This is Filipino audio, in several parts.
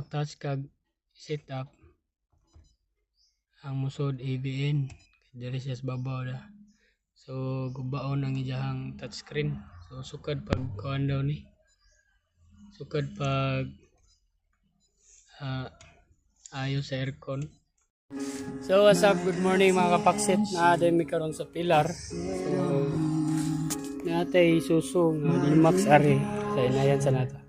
touch kag setup ang musod AVN diri siya sa babaw da. So gubaon ang iyang touchscreen. So sukad pag kuan daw ni. Sukad pag ayos sa aircon. So what's up, good morning mga kapaksit. Naaday mi karon sa pilar. So natay suso nga Dimax ari sa inayan sa nata.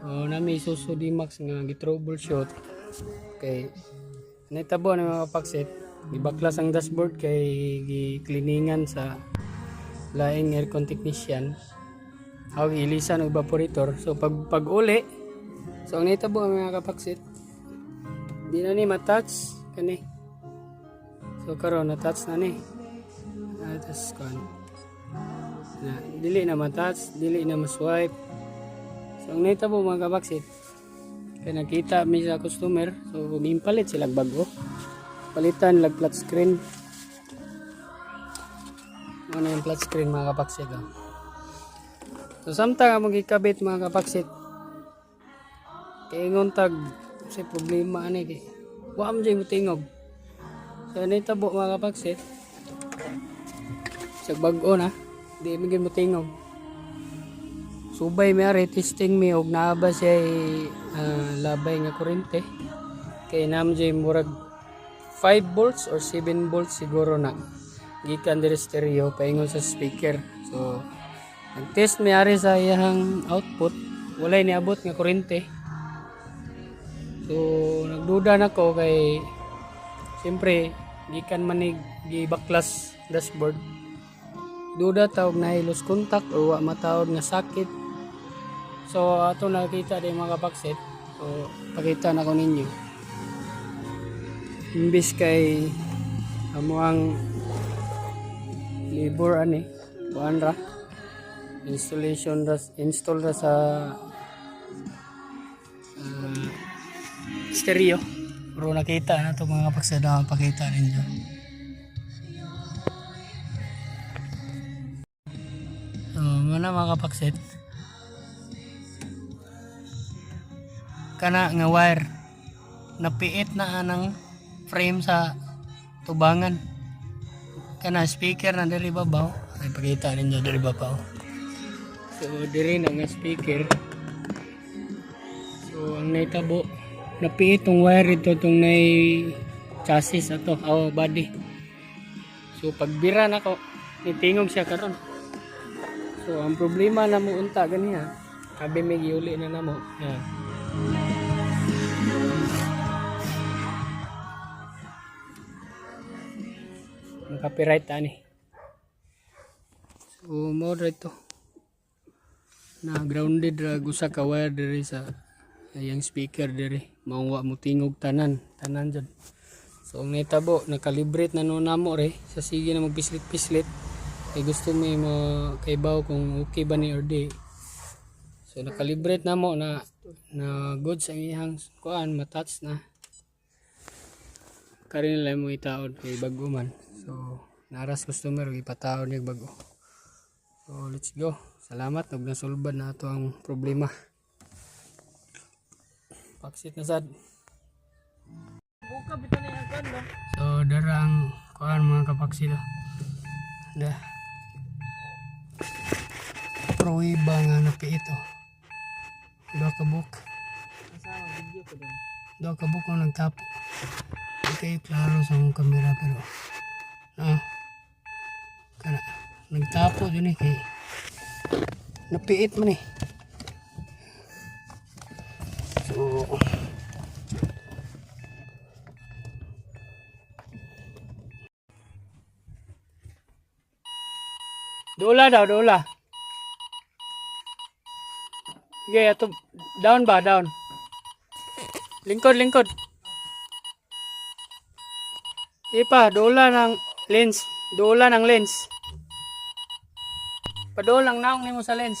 So nami suso Dimax nga gi-troubleshoot. Okay. Naitabo na mga kapaksit. Gibaklas ang dashboard kay gi-cleaningan sa laing aircon technician. Aw ilisan og evaporator. So pag uli, so ang naitabo mga kapaksit, di na ni matouch kani. So karon na-touch na ni. Tapos kan. Na dili na matouch, dili na ma-swipe. So ang naitabo mga kapaksit, kaya nakita mi sa customer, so gimpalit sila bago. Palitan lag flat screen. Ano yung flat screen mga kapaksit? So samtang among gikabit mga kapaksit, kay ngontag sa problema ani kay wa man jay motingog. So nitabo mga kapaksit, sa bag-o na di mi motingog. Subay mi ari testing mi og naa ba siya labay nga kuryente. Kay nam jay murag 5 volts or 7 volts siguro na gikan diri stereo paingon sa speaker. So nag-test mi ari sa iyang output, walay niabot nga kuryente. So nagduda nako kay siyempre gikan man ni gibaklas dashboard. Duda tawag na lost contact o wa matawag nga sakit. So ato nakita din mga kapaksit. So pakita na ko ninyo. Imbis kay amo ang labor ani, kuan ra install ra sa stereo. Pero nakita na to mga kapaksit, na pakita ninyo. So mana mga kapaksit, kana nga wire napiit na anang frame sa tubangan. Kana speaker na diri babaw, ay pakita ninyo diri babaw. So diri na nga speaker. So ang naitabo, napiit tong wire ito tong nay chassis ato, body. So pagbira nako nitingog siya karon. So ang problema na mo unta ganiha, kabi may giuli na namo. Yan. Copyright ani. So mo dito na grounded ra gusa ka wire diri sa ayang speaker diri, mao mo tingog tanan jud. So ang nitabo nakalibrate na no namo re sa sige na magpislit-pislit kay gusto mi mo kaybaw kung okay ba ni or di. So nakalibrate namo na good sa iyang kuan, matouch na. Karon lang mo itaod kay bago man. So naras customer ipataod niya bago. So let's go. Salamat ug nasulbad na ato ang problema. Paksit na sad. Buka bitaw ni ang kando. So darang kuan mga kapaksit. Da. Proiba nga napiit oh. Dua ka book. Kasama video ko din. Dua ka book ang nagtapo. Okay, klaro sa mong kamera pero kana nagtapo din kay napiit man eh. So dola daw, dola. Okay, ato down ba, down. Lingkod. Ipa, dola ng lens. Dola ng lens. Padolang naong nimo sa lens.